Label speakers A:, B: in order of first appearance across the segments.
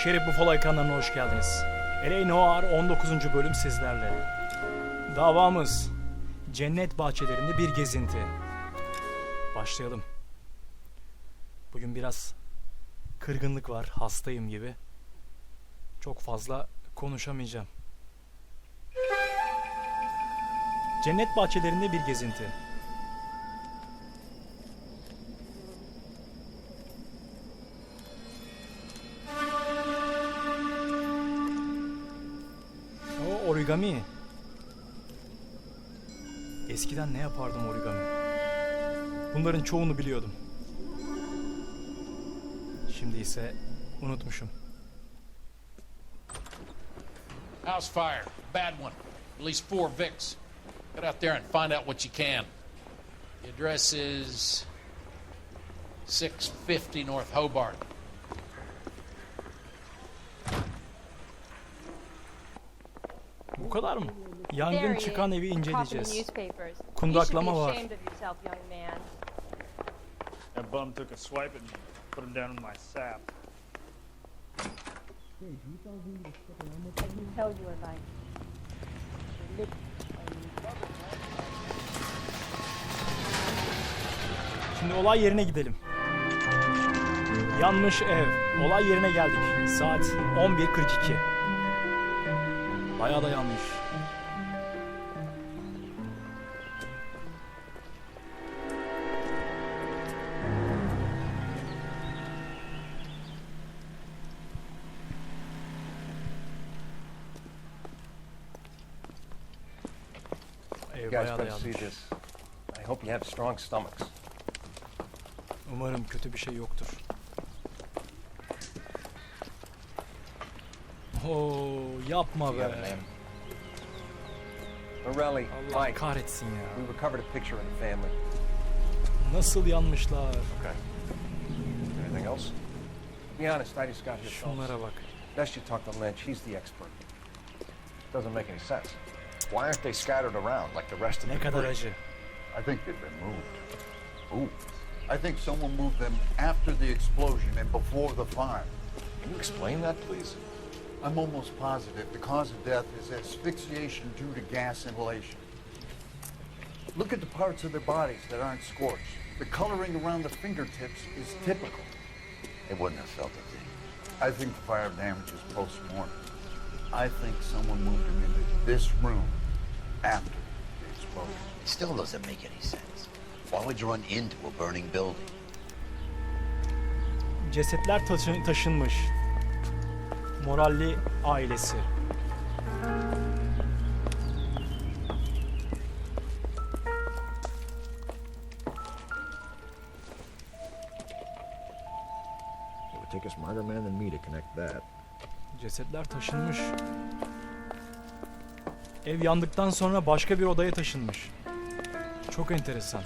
A: Şerif Buffalo ekranlarına hoş geldiniz. Noir 19. bölüm sizlerle. Davamız Cennet bahçelerinde bir gezinti. Başlayalım. Bugün biraz kırgınlık var, hastayım gibi. Çok fazla konuşamayacağım. Cennet bahçelerinde bir gezinti. Origami. Eskiden ne yapardım origami? Bunların çoğunu biliyordum. Şimdi ise unutmuşum.
B: House fire, bad one. At least 4 Vicks. Get out there and find out what you can. The address is 650 North Hobart.
A: Bu kadar mı? Yangın çıkan evi inceleyeceğiz. Kundaklama var.
C: That bum took a swipe at me, put him down in my sap.
A: Şimdi olay yerine gidelim. Yanmış ev. Olay yerine geldik. Saat 11:42. Bayağı da yanmış.
D: You guys better see this. I hope you have strong stomachs.
A: Umarım kötü bir şey yoktur. Oo, yapma be.
D: Morelli,
A: Allah
D: Mike,
A: kahretsin ya.
D: we recovered a picture of the family.
A: Nasıl yanmışlar?
D: Okay. Anything else? Be honest, I just got here.
A: Şunlara bak.
D: Best you talk to Lynch. He's the expert. Doesn't make any sense.
E: Why aren't they scattered around like the rest of
A: Ne
E: the
A: kadar
E: group?
A: acı.
F: I think they've been moved. Ooh. I think someone moved them after the explosion and before the fire.
E: Can you explain that, please?
F: I'm almost positive the cause of death is asphyxiation due to gas inhalation. Look at the parts of their bodies that aren't scorched. The coloring around the fingertips is typical.
E: They wouldn't have felt a thing.
F: I think the fire damage is post-mortem. I think someone moved them into this room after the explosion.
G: It still doesn't make any sense. Why would you run into a burning building?
A: Cesetler taşınmış. Moralli ailesi.
E: It would take a smarter man than me to connect that.
A: Cesetler taşınmış. Ev yandıktan sonra başka bir odaya taşınmış. Çok enteresan.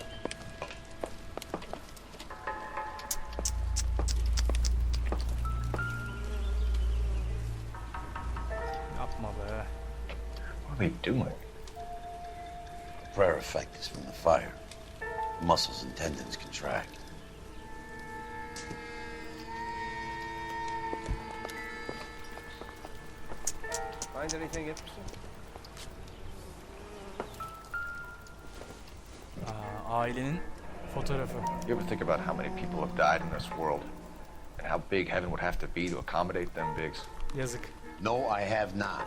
A: Yapma be.
E: What are they doing?
G: The prayer effect is from the fire. Muscles and tendons contract.
D: Find anything interesting?
A: Ailenin fotoğrafı.
E: You ever think about how many people have died in this world? And how big heaven would have to be to accommodate them bigs?
A: Yazık.
G: No, I have not.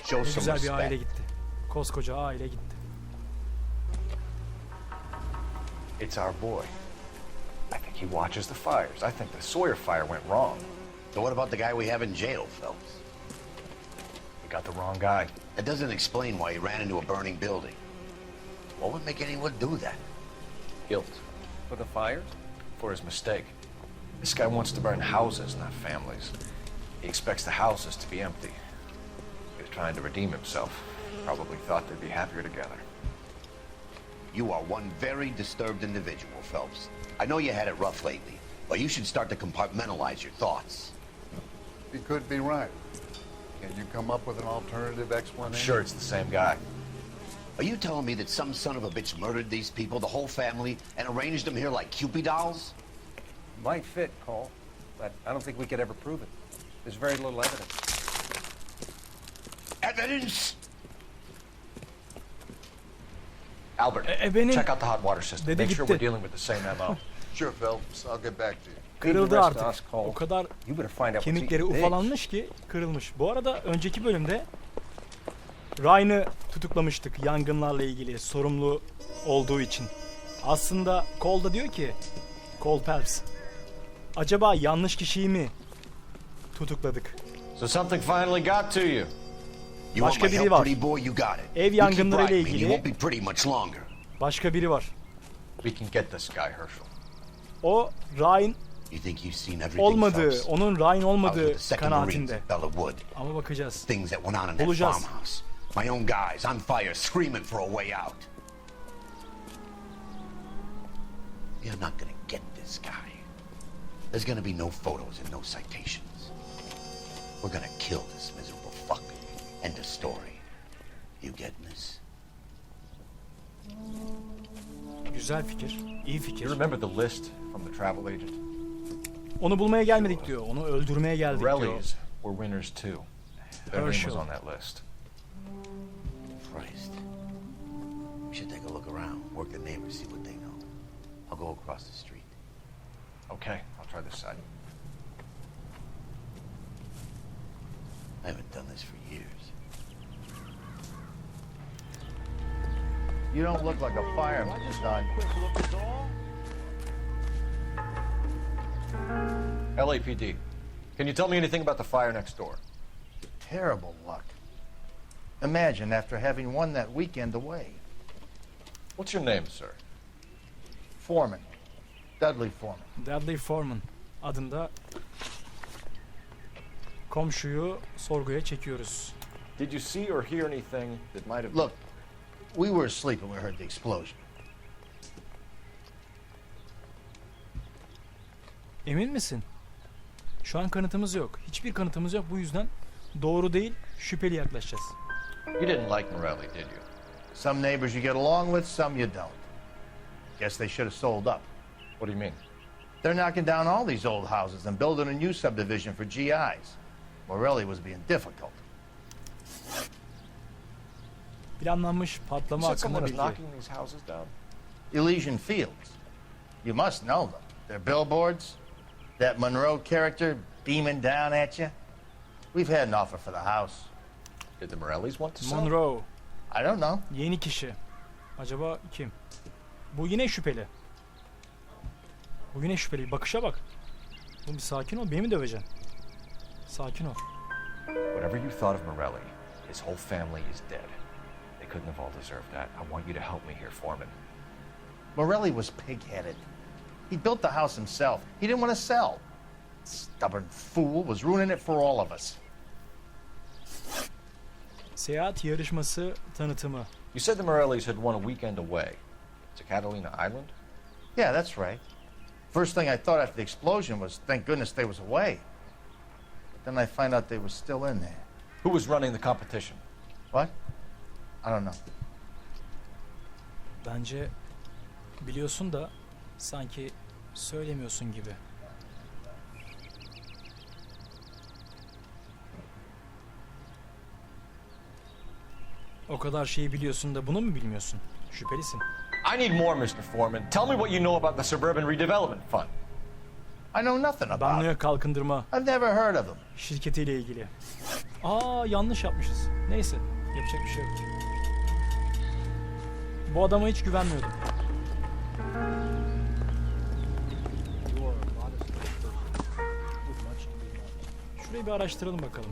G: Show
A: Ne
G: some
A: güzel bir aile
G: respect.
A: gitti. Koskoca aile gitti.
E: It's our boy. I think he watches the fires. I think the Sawyer fire went wrong.
G: So what about the guy we have in jail, Phelps?
E: We got the wrong guy.
G: That doesn't explain why he ran into a burning building. What would make anyone do that?
E: Guilt.
D: For the fires?
E: For his mistake. This guy wants to burn houses, not families. He expects the houses to be empty. He was trying to redeem himself. Probably thought they'd be happier together.
G: You are one very disturbed individual, Phelps. I know you had it rough lately, but you should start to compartmentalize your thoughts.
F: He could be right. Can you come up with an alternative explanation?
E: I'm sure it's the same guy.
G: Are you telling me that some son of a bitch murdered these people, the whole family, and arranged them here like Cupid dolls?
D: Might fit, Cole, but I don't think we could ever prove it.
E: There's very little evidence.
G: Evidence?
E: Albert,
A: Ebenin
E: check out the hot water system.
A: dede
E: Make sure
A: gitti.
E: we're dealing with the same MO.
F: Sure, Phelps. I'll get back to you.
A: Kırıldı artık. O kadar
E: You better find out what's
A: kemikleri
E: eating
A: ufalanmış ki kırılmış. Bu arada önceki bölümde Ryan'ı tutuklamıştık yangınlarla ilgili sorumlu olduğu için. Aslında Cole da diyor ki, Cole Phelps, acaba yanlış kişiyi mi tutukladık?
E: So something finally got to you.
G: You want
A: Başka
G: my
A: biri
G: help,
A: var.
G: pretty boy? You got it.
A: Ev
G: You keep
A: yangınlarıyla
G: bribing me,
A: ilgili-
G: you won't be pretty much longer.
A: Başka biri var.
E: We can get this guy, Herschel.
A: O Ryan
G: You think you've seen everything,
A: olmadığı,
G: Phelps?
A: onun Ryan
G: I was
A: olmadığı
G: with the Second Marines
A: kanaatinde.
G: at Bella Wood.
A: Ama bakacağız.
G: Things that went on in that
A: Bulacağız.
G: farmhouse. My own guys on fire, screaming for a way out. You're not gonna get this guy. There's gonna be no photos and no citations. We're gonna kill this miserable fuck. End of story. You getting this?
A: Güzel fikir, iyi fikir.
E: You remember the list from the travel agent?
A: Onu bulmaya gelmedik diyor, onu öldürmeye geldik diyor.
E: Morelli's were winners too. Their name was
A: Herschel.
E: on that list.
G: Christ. We should take a look around, work the neighbors, see what they know. I'll go across the street.
E: Okay, I'll try this side.
G: I haven't done this for years.
F: You don't look like a fireman, son.
E: LAPD. Can you tell me anything about the fire next door?
H: Terrible luck. Imagine after having won that weekend away.
E: What's your name, sir?
H: Foreman. Dudley Foreman.
A: Dudley Foreman adında komşuyu sorguya çekiyoruz.
E: Did you see or hear anything that might have...
H: Look, we were asleep when we heard the explosion.
A: Emin misin? Şu an kanıtımız yok. Hiçbir kanıtımız yok. Bu yüzden doğru değil, şüpheli yaklaşacağız.
E: You didn't like Morelli, did you?
H: Some neighbors you get along with, some you don't. Guess they should have sold up.
E: What do you mean?
H: They're knocking down all these old houses and building a new subdivision for GIs. Morelli was being difficult.
A: Planlanmış patlama
E: You said someone
A: hakkında
E: was
A: bilgi.
E: knocking these houses down?
H: Elysian Fields. You must know them. Their billboards, that Monroe character beaming down at you. We've had an offer for the house.
E: Did the Morellis want to sell?
A: Monroe,
H: I don't know.
A: yeni kişi. Acaba kim? Bu yine şüpheli. Bu yine şüpheli. Bakışa bak. Bu bir sakin ol. Beni mi döveceksin? Sakin ol.
E: Whatever you thought of Morelli, his whole family is dead. They couldn't have all deserved that. I want you to help me here, Foreman.
H: Morelli was pig-headed. He built the house himself. He didn't want to sell. Stubborn fool was ruining it for all of us.
A: Seyahat yarışması tanıtımı.
E: You said the Morellis had won a weekend away to Catalina Island?
H: Yeah, that's right. First thing I thought after the explosion was, thank goodness they was away. But then I find out they were still in there.
E: Who was running the competition?
H: What? I don't know.
A: Bence biliyorsun da sanki söylemiyorsun gibi. O kadar şeyi biliyorsun da bunu mu bilmiyorsun? Şüphelisin.
E: I need more, Mr. Foreman. Tell me what you know about the Suburban Redevelopment Fund.
H: I know nothing about it.
A: Banliyö kalkındırma
H: I've never heard of them.
A: şirketiyle ilgili. Aa, yanlış yapmışız. Neyse, yapacak bir şey yok. Bu adama hiç güvenmiyordum. Şurayı bir araştıralım bakalım.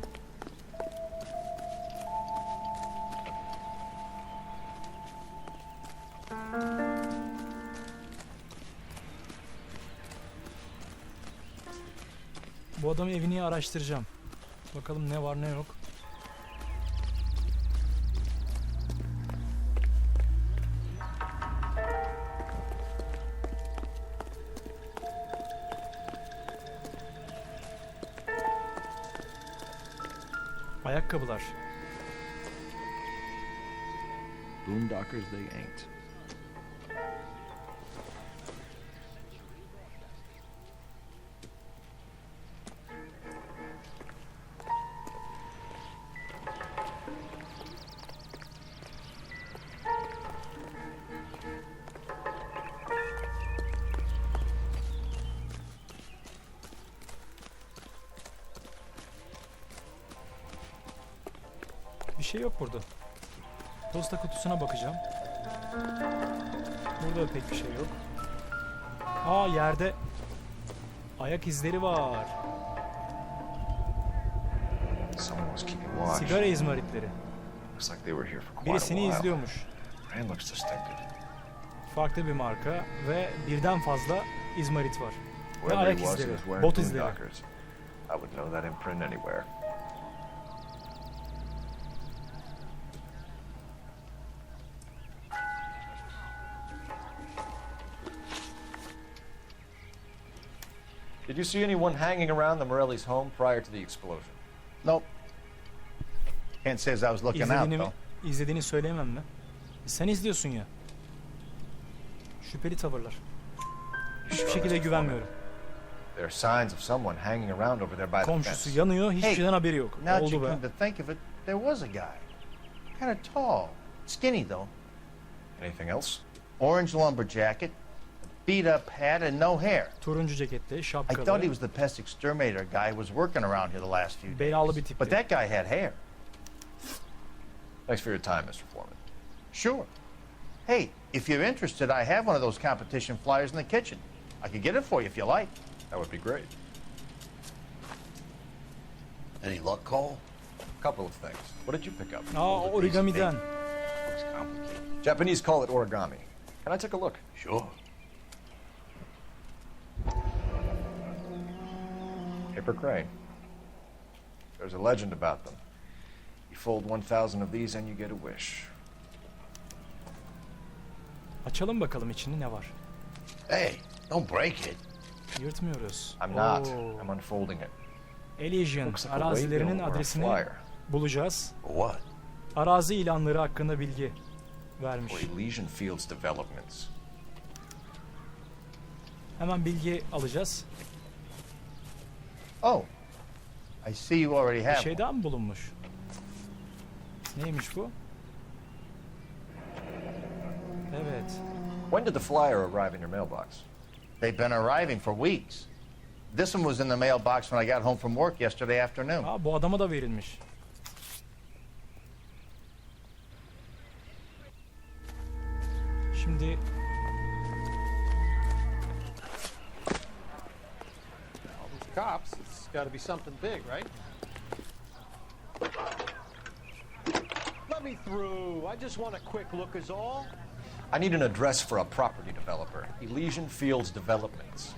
A: Bu adamın evini araştıracağım. Bakalım ne var ne yok. Ayakkabılar.
I: Boondockers they ain't.
A: şey yok burada. Posta kutusuna bakacağım. Burada da pek bir şey yok. Aa, yerde ayak izleri var.
E: Someone was keeping watch.
A: Sigara izmaritleri.
E: Looks like they were here for quite a
A: Birisini
E: while.
A: izliyormuş.
E: Man looks distinctive.
A: Farklı bir marka ve birden fazla izmarit var. Ve
E: Whoever
A: ayak
E: he was, he
A: izleri,
E: was wearing
A: bot izleri.
E: Boondockers. I would know that imprint anywhere. Did you see anyone hanging around the Morelli's home prior to the explosion?
H: Nope. Can't say as I was looking out, though.
A: İzlediğini söyleyemem mi? Sen izliyorsun ya. Şüpheli tavırlar. Hiçbir şekilde güvenmiyorum.
E: There are signs of someone hanging around over there by the
A: Komşusu
E: fence.
A: yanıyor, hiçbir
H: Hey,
A: şeyden haberi yok.
H: Now that you
A: Oldu be.
H: come to think of it, there was a guy. Kind of tall. Skinny, though.
E: Anything else?
H: Orange lumber jacket, beat up hat, and no hair.
A: Turuncu ceketli,
H: I
A: şapkalı.
H: thought he was the pest exterminator guy who was working around here the last few days.
A: Belalı bir tipti.
H: But that guy had hair.
E: Thanks for your time, Mr. Foreman.
H: Sure. Hey, if you're interested, I have one of those competition flyers in the kitchen. I could get it for you if you like.
E: That would be great.
G: Any luck, Cole?
E: A couple of things. What did you pick up?
A: Aa, origamiden.
G: Looks complicated.
E: Japanese call it origami. Can I take a look?
G: Sure.
E: Paper crane. There's a legend about them. You fold 1,000 of these and you get a wish.
A: Açalım bakalım içinde ne var.
G: Hey, don't break it.
A: Yırtmıyoruz.
E: I'm not.
A: Oo.
E: I'm unfolding it.
A: Elysian
E: Looks like a
A: arazilerinin
E: waybill or a
A: adresini
E: flyer.
A: bulacağız.
G: What?
A: Arazi ilanları hakkında bilgi
E: For
A: vermiş.
E: Elysian Fields Developments.
A: Hemen bilgi alacağız.
H: Oh, I see you already
A: Bir
H: have
A: şey
H: one.
A: daha mı bulunmuş? Neymiş bu? Evet.
E: When did the flyer arrive in your mailbox?
H: They've been arriving for weeks. This one was in the mailbox when I got home from work yesterday afternoon.
A: Aa, bu adama da verilmiş. Şimdi
J: Cops, it's got to be something big, right? Let me through. I just want a quick look is all.
E: I need an address for a property developer. Elysian Fields Developments.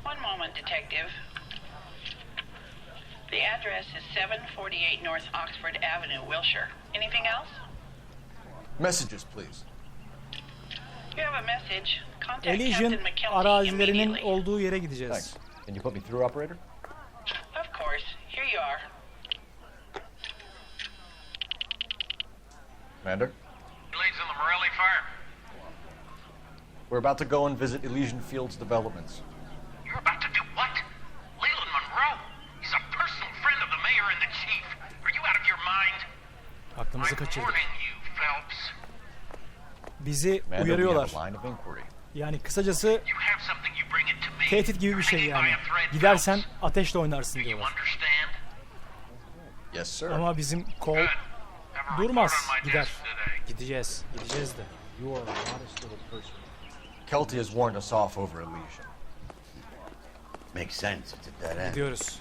K: One moment, Detective. The address is 748 North Oxford Avenue, Wilshire. Anything else?
E: Messages, please.
K: You have a message. Contact
A: Elysian
K: Captain McKelvey
A: arazilerinin
K: immediately.
A: olduğu yere gideceğiz.
E: Thanks. Can you put me through, operator?
K: Of course. Here you are.
E: Commander?
B: Leads in the Morelli fire.
E: We're about to go and visit Elysian Fields Developments.
B: You're about to do what? Leland Monroe? He's a personal friend of the mayor and the chief. Are you out of your mind?
A: Aklımızı
B: I'm
A: kaçırdık.
B: warning you, Phelps.
A: Bizi
E: Commander, we have
A: uyarıyorlar.
E: a line of inquiry.
A: Yani kısacası
B: You have something, you bring it to me.
A: tehdit gibi bir şey
B: Hanging by
A: yani.
B: a thread,
A: Gidersen
B: Phelps.
A: ateşle oynarsın
B: Do you
A: diyorlar.
B: understand?
E: Yes, sir.
A: Ama bizim kol
B: Good. Have a
A: durmaz,
B: report on my
A: gider.
B: desk today.
A: Gideceğiz, gideceğiz de.
J: You are a modest little person.
E: Kelty has warned us off over Elysian.
G: Makes sense. It's a dead end.
A: Gidiyoruz.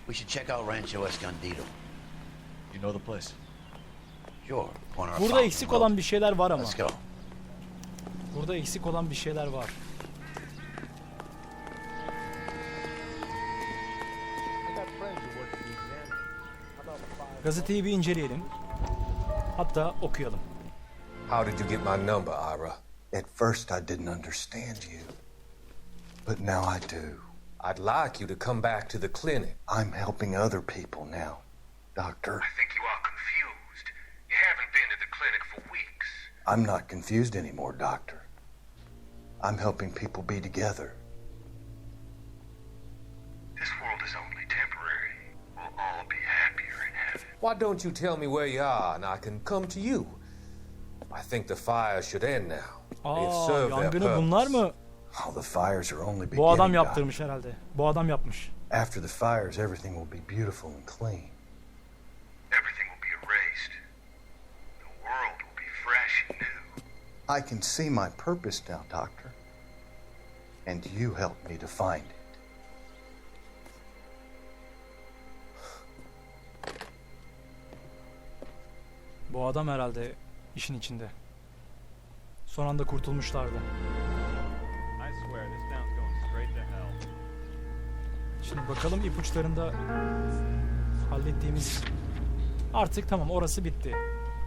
G: We should check out Rancho Escondido.
E: You know the place?
G: Sure. Corner of
A: Burada
G: Fountain
A: eksik
G: Road.
A: olan bir şeyler var ama.
G: Let's go.
A: Burada eksik olan bir şeyler var.
J: I got friends who work for Louisiana. How about the fire?
A: Gazeteyi bir inceleyelim. Hatta okuyalım.
L: How did you get my number, Ira?
F: At first, I didn't understand you. But now I do.
L: I'd like you to come back to the clinic.
F: I'm helping other people now, Doctor.
B: I think you are confused. You haven't been to the clinic for weeks.
F: I'm not confused anymore, Doctor. I'm helping people be together.
B: This world is only temporary. We'll all be happier in heaven.
L: Why don't you tell me where you are and I can come to you? I think the fire should end now. They've
A: Aa,
L: served their
A: yangını bunlar
L: purpose.
A: mı?
F: Oh, the fires are only
A: Bu adam
F: beginning,
A: yaptırmış herhalde. Bu adam yapmış.
F: After the fires, everything will be beautiful and clean.
B: Everything
F: I can see my purpose now, Doctor. And you helped me to find it.
A: Bu adam herhalde işin içinde. Son anda kurtulmuşlardı. Şimdi bakalım ipuçlarında hallettiğimiz... Artık tamam, orası bitti.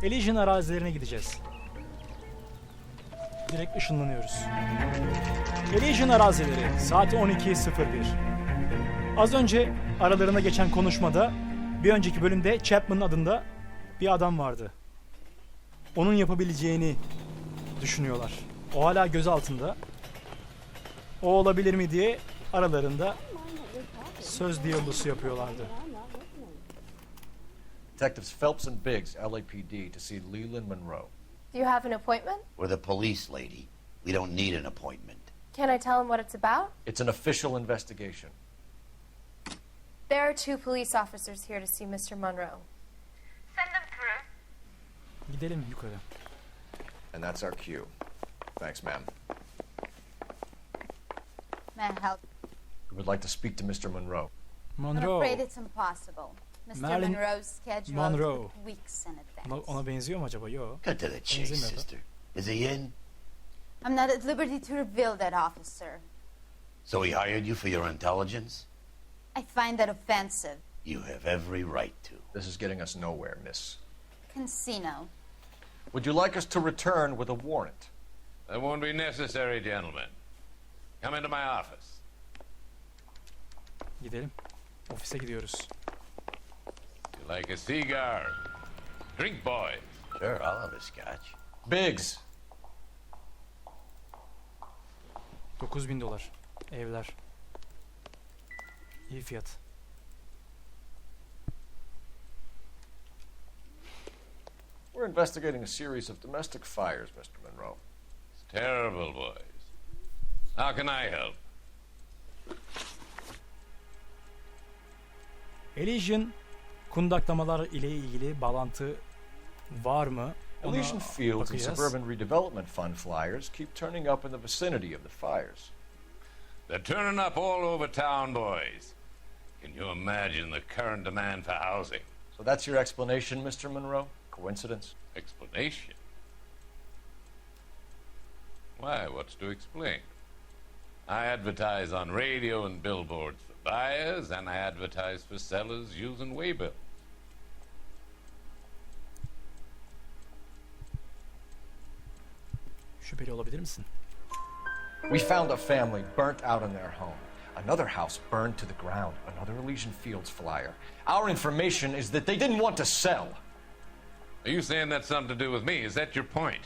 A: Elysian arazilerine gideceğiz. Direkt ışınlanıyoruz. Elysian arazileri, saat 12:01. Az önce aralarında geçen konuşmada, bir önceki bölümde Chapman adında bir adam vardı. Onun yapabileceğini düşünüyorlar. O hala gözaltında. O olabilir mi diye aralarında söz diyalosu yapıyorlardı.
E: Detectives Phelps and Biggs, LAPD, to see Leland Monroe.
M: Do you have an appointment?
G: We're the police, lady. We don't need an appointment.
M: Can I tell him what it's about?
E: It's an official investigation.
M: There are 2 police officers here to see Mr. Monroe.
K: Send them through.
A: Gidelim yukarı.
E: And that's our cue. Thanks, ma'am.
N: May I help?
E: We would like to speak to Mr. Monroe.
N: I'm afraid it's impossible. Mr.
A: Marilyn
N: Monroe's schedule
A: Monroe.
N: weeks in advance.
A: Ona benziyor mu acaba? Yok.
G: Cut to the chase, sister. Is he in?
N: I'm not at liberty to reveal that, officer.
G: So he hired you for your intelligence?
N: I find that offensive.
G: You have every right to.
E: This is getting us nowhere, miss.
N: Casino.
E: Would you like us to return with a warrant?
O: That won't be necessary, gentlemen. Come into my office.
A: Gidelim. Ofise gidiyoruz.
O: You like a cigar? Drink, boys.
G: Sure, I'll have a scotch.
E: Biggs.
A: $9.000. Evler. İyi fiyat.
E: We're investigating a series of domestic fires, Mr. Monroe.
O: It's terrible, boys. How can I help?
A: Elysian kundaklamalar ile ilgili bağlantı var mı? Ona
E: Elysian Fields and
A: bakacağız.
E: Suburban Redevelopment Fund flyers keep turning up in the vicinity of the fires.
O: They're turning up all over town, boys. Can you imagine the current demand for housing?
E: So that's your explanation, Mr. Monroe? Coincidence?
O: Explanation? Why, what's to explain? I advertise on radio and billboards for buyers, and I advertise for sellers using waybills.
A: Şüpheli olabilir misin?
E: We found a family burnt out in their home. Another house burned to the ground. Another Elysian Fields flyer. Our information is that they didn't want to sell.
O: Are you saying that's something to do with me? Is that your point?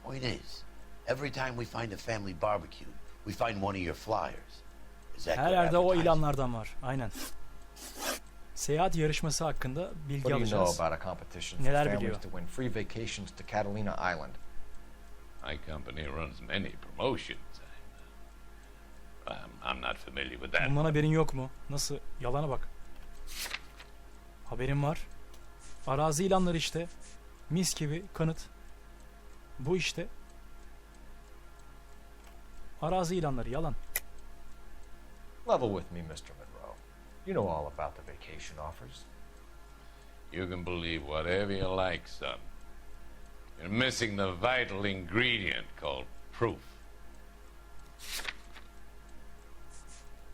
G: Point is, every time we find a family barbecue, we find one of your flyers. Is that
A: Her
G: good
A: yerde o
G: advertising?
A: ilanlardan var. Aynen. Seyahat yarışması hakkında bilgi
E: What do you know
A: alacağız.
E: about a competition for
A: Neler
E: families
A: biliyor?
E: to win free vacations to Catalina Island?
O: My company runs many promotions. I'm not familiar with that.
A: Bundan haberin yok mu? Nasıl? Yalana bak. Haberim var. Arazi ilanları işte. Mis gibi kanıt. Bu işte. Arazi ilanları yalan.
E: Level with me, Mr. Monroe. You know all about the vacation offers.
O: You can believe whatever you like, son. You're missing the vital ingredient called proof.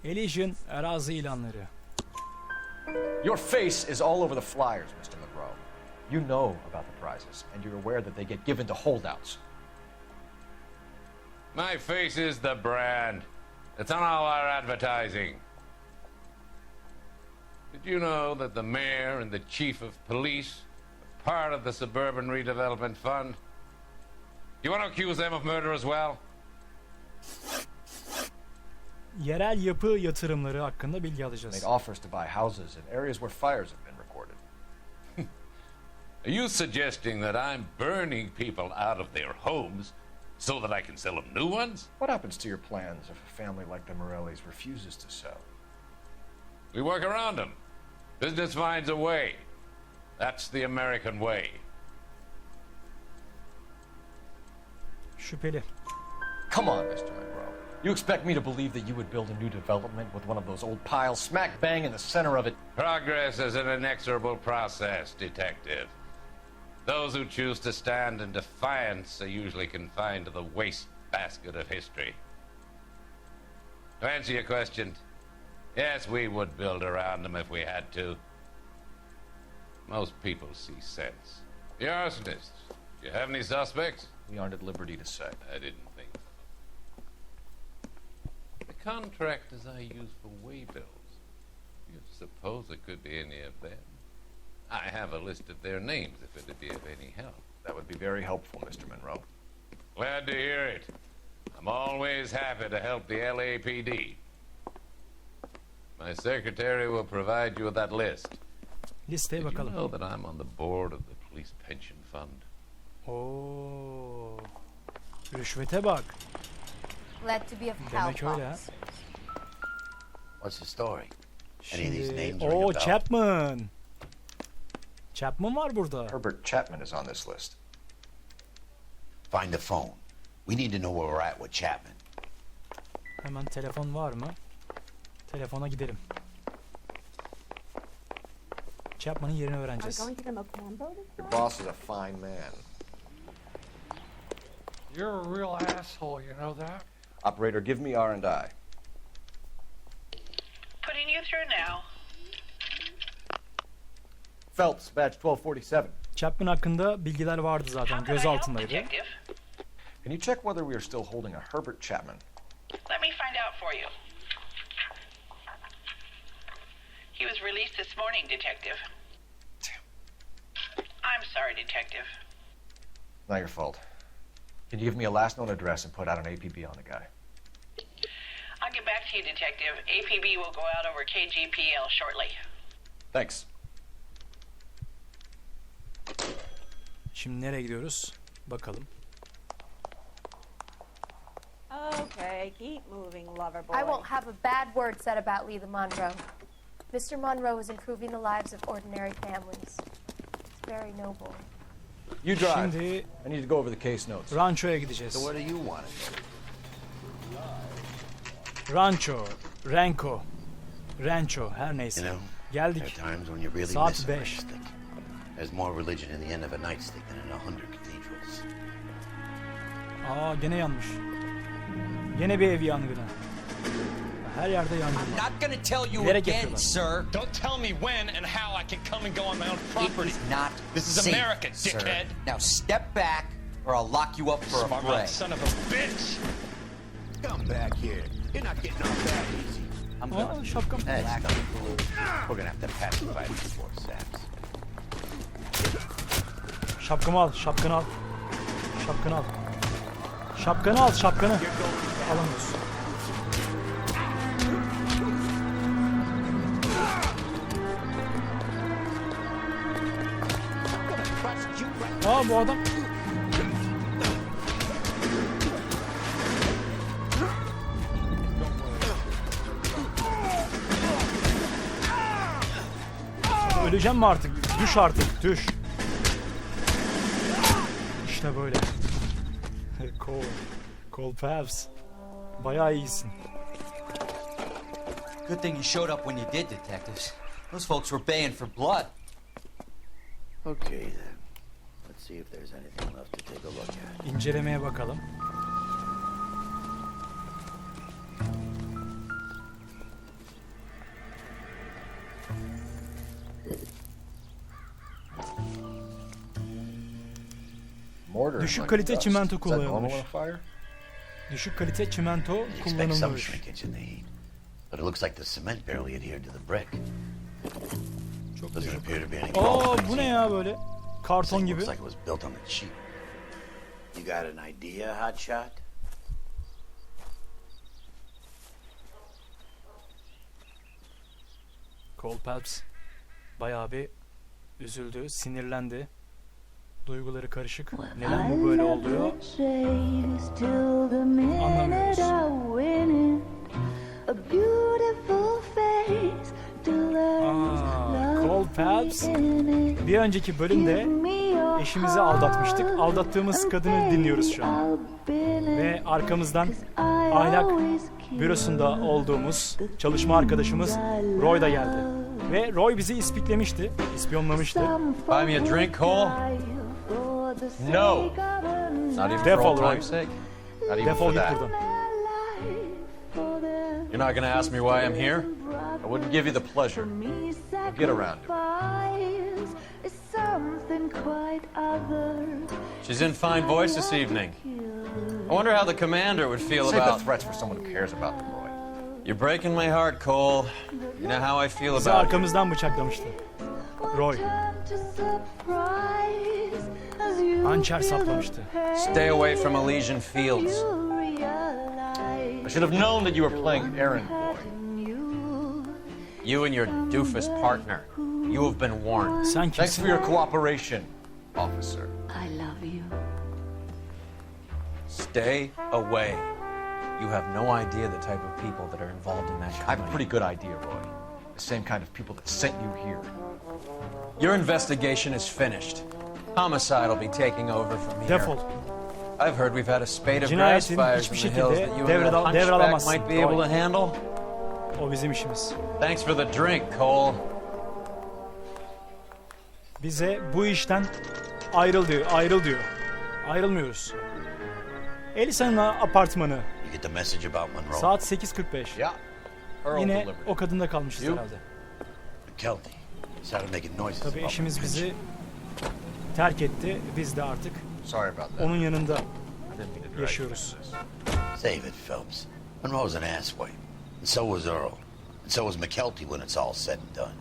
A: Elysian arazi ilanları.
E: Your face is all over the flyers, Mr. Monroe. You know about the prizes, and you're aware that they get given to holdouts.
O: My face is the brand. It's on all our advertising. Did you know that the mayor and the chief of police are part of the Suburban Redevelopment Fund? You want to accuse them of murder as well?
A: Yerel yapı yatırımları hakkında bilgi alacağız.
E: Made offers to buy houses in areas where fires have been recorded.
O: Are you suggesting that I'm burning people out of their homes so that I can sell them new ones?
E: What happens to your plans if a family like the Morellis refuses to sell?
O: We work around them. Business finds a way. That's the American way.
A: Şüpheli.
E: Come on, Mr. Monroe. You expect me to believe that you would build a new development with one of those old piles smack bang in the center of it?
O: Progress is an inexorable process, Detective. Those who choose to stand in defiance are usually confined to the wastebasket of history. To answer your question, yes, we would build around them if we had to. Most people see sense. The arsonists, do you have any suspects?
E: We aren't at liberty to say.
O: I didn't think so. The contractors I use for way bills, you suppose it could be any of them? I have a list of their names if it'd be of any help.
E: That would be very helpful, Mr. Monroe.
O: Glad to hear it. I'm always happy to help the LAPD. My secretary will provide you with that list.
A: Listeye
O: Did you
A: bakalım.
O: know that I'm on the board of the police pension fund?
A: Oo. Rüşvete bak.
N: Glad to be of
A: Demek
N: help,
A: öyle ha.
N: officers.
G: What's the story? Any of these
A: Şimdi,
G: names ring a bell?
A: Chapman. Chapman var burada.
E: Herbert Chapman is on this list.
G: Find the phone. We need to know where we're at with Chapman.
A: Hemen telefon var mı? Telefona gidelim. Chapman'ın yerini öğreneceğiz.
E: Your boss is a fine man.
J: You're a real asshole, you know that?
E: Operator, give me R&I.
K: Putting you through now.
E: Phelps, badge 1247.
A: Chapman hakkında bilgiler vardı zaten. Gözaltındaydı.
K: Detective,
E: Can you check whether we are still holding a Herbert Chapman?
K: let me find out for you. He was released this morning, Detective. I'm sorry, Detective.
E: Not your fault. Can you give me a last known address and put out an APB on the guy?
K: I'll get back to you, Detective. APB will go out over KGPL shortly.
E: Thanks.
A: Şimdi nereye gidiyoruz? Bakalım.
P: Okay, keep moving, lover boy.
M: I won't have a bad word said about Lee the Monroe. Mr. Monroe is improving the lives of ordinary families. It's very noble.
E: You drive.
A: Şimdi
E: I need to go over the case notes.
A: ranchoya gideceğiz.
G: So what do you want?
A: Rancho her neyse.
G: You know, there
A: Geldik.
G: are times when you really
A: Saat
G: miss a
A: 5.
G: nightstick. There's more religion in the end of a nightstick than in 100 cathedrals.
A: Aa gene yanmış. Gene bir ev yangını. Her yerde yangın var.
Q: Not gonna tell you
A: Bilerek
Q: again,
A: yapıyorlar.
Q: sir.
J: Don't tell me when and how I can come and go on my own property.
Q: It is not
J: This is
Q: safe,
J: America,
Q: sir.
J: dickhead.
Q: Now step back, or I'll lock you up for a
J: Smart
Q: fray.
J: mouth son of a bitch.
G: Come back here. You're not getting off that easy. I'm
A: Aa
G: done.
A: şapkam.
G: That's nothing to lose. We're gonna have to pacify these poor saps.
A: Şapkamı al, şapkanı al. Şapkanı al. Şapkanı al, şapkanı. Alamıyorsun. Aa bu adam. Öleceğim mi artık? Düş artık, düş. İşte böyle. Cole Phelps. Bayağı iyisin.
Q: Good thing you showed up when you did, detectives. Those folks were baying for blood.
G: Okay then. Let's see if there's anything left to take a look at.
A: İncelemeye bakalım. Düşük kalite çimento kullanılmış. Düşük kalite çimento
G: Expect some
A: kullanılmış.
G: shrinkage in the heat, but it looks like the cement barely adhered to the brick. Doesn't appear to be any.
A: Aa bu ne ya böyle? Karton gibi.
G: Looks like it was built on the cheap. You got an idea, hotshot?
A: Cole Phelps bayağı bir üzüldü, sinirlendi. Duyguları karışık. Neden bu böyle oluyor? Anlamıyoruz. Cole Phelps bir önceki bölümde Eşimizi aldatmıştık. Aldattığımız kadını dinliyoruz şu an. Ve arkamızdan ahlak bürosunda olduğumuz çalışma arkadaşımız Roy da geldi. Ve Roy bizi ispiklemişti, ispiyonlamıştı.
R: Buy me a drink, Cole? No. Not even for
A: Defol
R: old
A: Roy.
R: time's sake. Not even
A: Defol
R: for
A: git
R: that.
A: buradan.
R: You're not gonna ask me why I'm here? I wouldn't give you the pleasure. We'll get around to it. She's in fine voice this evening. I wonder how the commander would feel
E: Save
R: about...
E: the threats for someone who cares about them, Roy.
R: You're breaking my heart, Cole. You know how I feel
A: Bizi
R: about you.
A: arkamızdan bıçaklamıştı. Roy. Hançer saplamıştı.
R: Stay away from Elysian Fields.
E: I should have known that you were playing errand boy.
R: You and your doofus partner. You have been warned.
A: Sen
E: Thanks
A: kimsin?
E: for your cooperation, officer.
S: I love you.
R: Stay away. You have no idea the type of people that are involved in that
E: I have
R: company.
E: a pretty good idea, Roy. The same kind of people that sent you here.
R: Your investigation is finished. Homicide will be taking over from here.
A: Defol.
R: I've heard we've had a spate of grass
A: Cinayetin
R: fires
A: hiçbir
R: in the hills
A: şekilde
R: that you and that hunchback
A: devralamazsın.
R: might be able to handle.
A: O bizim işimiz.
R: Thanks for the drink, Cole.
A: Bize bu işten ayrıl diyor, ayrıl diyor. Ayrılmıyoruz. Elysian'ın apartmanı.
G: You get the message about Monroe?
A: Saat 8:45.
E: Yeah. Earl
A: Yine
E: delivered.
A: o kadında kalmışız
E: You?
A: herhalde.
G: McKelty started making noises.
A: Tabii
G: about
A: eşimiz
G: my
A: bizi terk etti. Biz de artık
E: Sorry about that.
A: onun yanında
E: I didn't mean to drag you
A: yaşıyoruz.
E: into this.
G: Save it, Phelps. Monroe's an asswipe. And so was Earl. And so was McKelty when it's all said and done.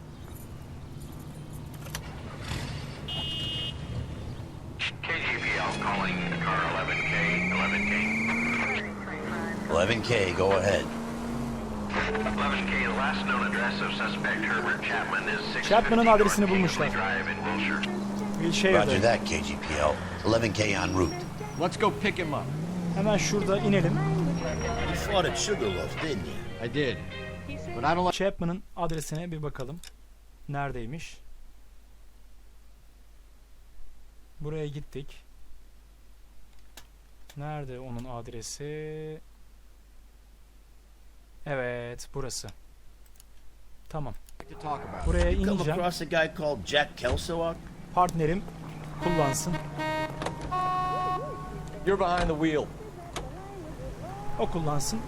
T: KGPL calling car 11K, 11K.
G: 11K, go ahead.
T: 11K, the last known address of suspect Herbert Chapman is 650
A: Chapman'ın adresini bulmuşlar.
T: Drive in Wilshire.
G: Roger
A: Wilshire'de.
G: that, KGPL. 11K en route.
C: Let's go pick him up.
A: Hemen şurada inelim.
G: You fought at Sugarloaf, didn't you?
C: I did. But I don't like...
A: Chapman'ın adresine bir bakalım. Neredeymiş? Buraya gittik. Nerede onun adresi? Evet, burası. Tamam. Buraya
G: You come
A: ineceğim.
G: across a guy called Jack Kelso?
A: Partnerim kullansın.
E: You're behind the wheel.
A: O kullansın.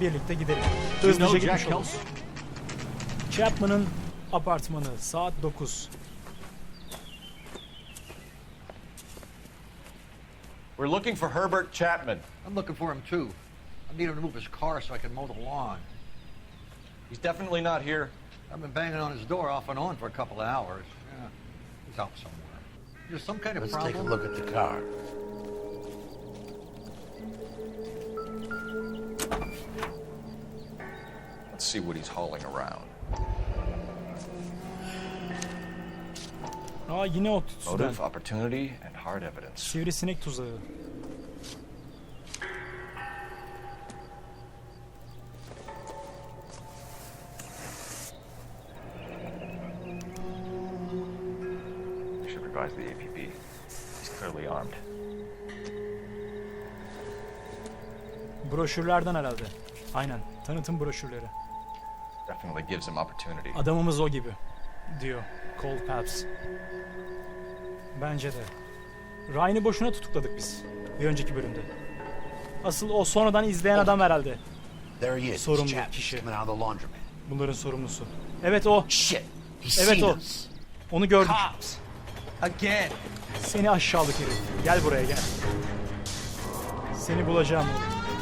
A: Birlikte gidelim.
C: You
A: Hızlıca
C: know
A: gitmiş
C: Jack
A: oluruz. Chapman'ın apartmanı. Saat 9.
E: We're looking for Herbert Chapman.
J: I'm looking for him too. I need him to move his car so I can mow the lawn.
E: He's definitely not here.
J: I've been banging on his door off and on for a couple of hours. Yeah, he's out somewhere. There's some kind of
G: Let's
J: problem.
G: take a look at the car.
E: Let's see what he's hauling around.
A: Aa, yine o tütsüden.
E: Motive, opportunity, and hard evidence.
A: Sivrisinek tuzağı.
E: We should revise the APB. He's clearly armed.
A: Broşürlerden herhalde. Aynen. Tanıtım broşürleri.
E: Definitely gives him opportunity.
A: Adamımız o gibi diyor Phelps. Bence de. Ryan'ı boşuna tutukladık biz bir önceki bölümde. Asıl o sonradan izleyen adam herhalde. Sorumlu kişi. Bunların sorumlusu. Evet o. Evet o. Onu gördük.
H: Again.
A: Seni aşağılık herif. Gel buraya gel. Seni bulacağım.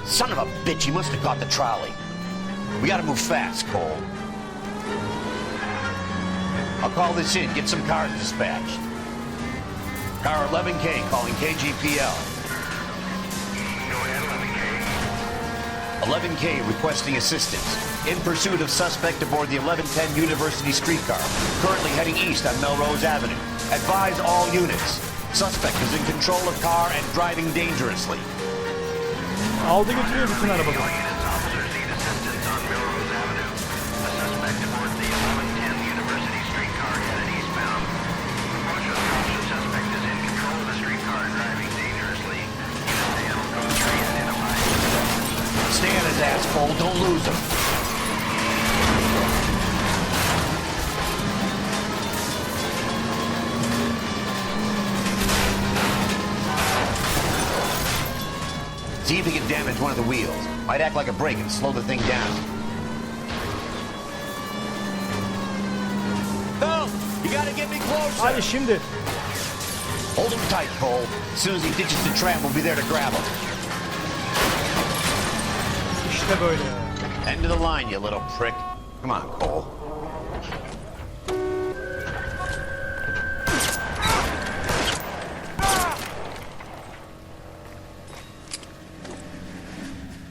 G: Son of a bitch, he must have caught the trolley. We gotta move fast, Cole. I'll call this in, get some cars dispatched. Car 11K calling KGPL.
T: Go ahead, 11K.
G: 11K requesting assistance. In pursuit of suspect aboard the 1110 University streetcar. Currently heading east on Melrose Avenue. Advise all units. Suspect is in control of car and driving dangerously.
A: Aldı götürüyor bütün arabaları.
T: Officers need assistance on Melrose Avenue. A suspect aboard the 1110 University streetcar headed eastbound. Approach with caution. Suspect is in control
G: See if he can damage one of the wheels. Might act like a brake and slow the thing down. Phelps, you gotta get me closer.
A: Hadi şimdi.
G: Hold him tight, Cole. As soon as he ditches the tram, we'll be there to grab him.
A: İşte böyle.
G: End of the line, you little prick. Come on, Cole.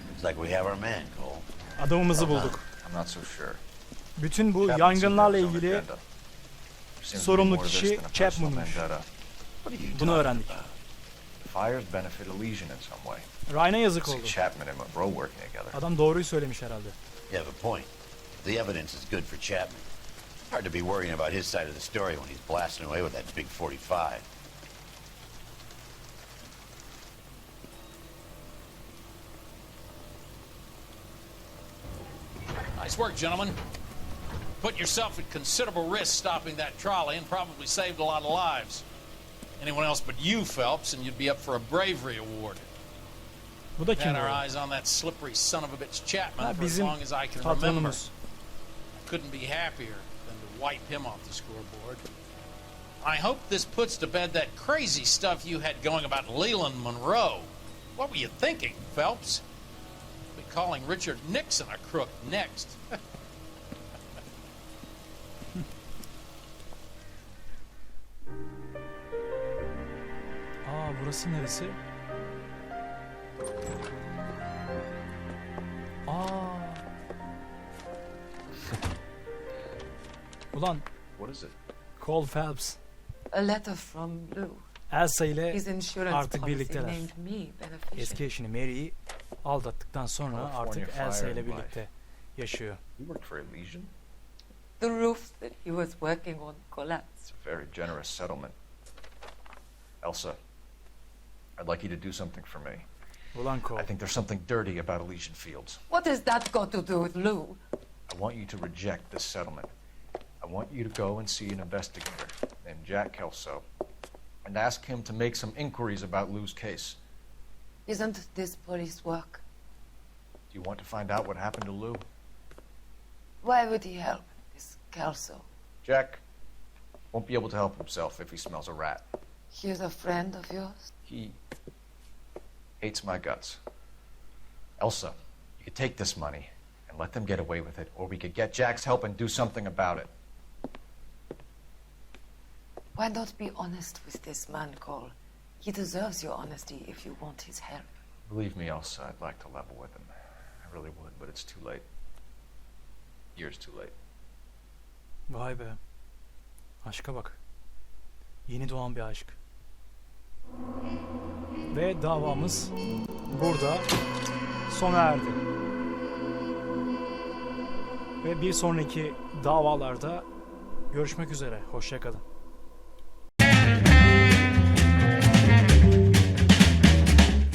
G: Looks like we have our man, Cole.
A: Adamımızı bulduk.
E: I'm not so sure.
A: Bütün bu yangınlarla ilgili sorumlu kişi Chapman'mış. Bunu öğrendik.
E: Fires benefit Elysian in some way.
A: Ryan'a yazık oldu.
E: Chapman and Monroe working together.
A: Adam doğruyu söylemiş herhalde.
G: You have a point. The evidence is good for Chapman. Hard to be worrying about his side of the story when he's blasting away with that big 45.
B: Nice work, gentlemen. Put yourself at considerable risk stopping that trolley and probably saved a lot of lives. Anyone else but you, Phelps, and you'd be up for a bravery award.
A: Bu da
B: We've
A: kim
B: had our
A: böyle?
B: eyes on that slippery son of a bitch Chapman
A: Ha,
B: for as
A: bizim
B: long as I can remember.
A: patronumuz.
B: I couldn't be happier than to wipe him off the scoreboard. I hope this puts to bed that crazy stuff you had going about Leland Monroe. What were you thinking, Phelps? Be calling Richard Nixon a crook next.
A: Aa, burası neresi? Aa. Ulan.
E: What is it?
A: Cole Phelps.
S: A letter from Lou.
A: Elsa ile
S: His insurance
A: artık
S: policy
A: birlikteler.
S: named me beneficiary.
A: Eski eşini Mary'i aldattıktan sonra
E: California
A: artık Elsa
E: fire
A: ile
E: and
A: birlikte yaşıyor.
E: You work for Elysian?
S: The roof that he was working on collapsed.
E: It's a very generous settlement. Elsa, I'd like you to do something for me.
A: Ulan Cole.
E: I think there's something dirty about Elysian Fields.
S: What has that got to do with Lou?
E: I want you to reject this settlement. I want you to go and see an investigator named Jack Kelso and ask him to make some inquiries about Lou's case.
S: Isn't this police work?
E: Do you want to find out what happened to Lou?
S: Why would he help this Kelso?
E: Jack won't be able to help himself if he smells a rat.
S: He's a friend of yours?
E: He hates my guts. Elsa, you could take this money and let them get away with it, or we could get Jack's help and do something about it.
S: Why not be honest with this man, Cole? He deserves your honesty if you want his help.
E: Believe me, Elsa, I'd like to level with him. I really would, but it's too late. Years too late.
A: Vay be. Aşka bak. Yeni doğan bir aşk. Ve davamız burada sona erdi. Ve bir sonraki davalarda görüşmek üzere. Hoşça kalın.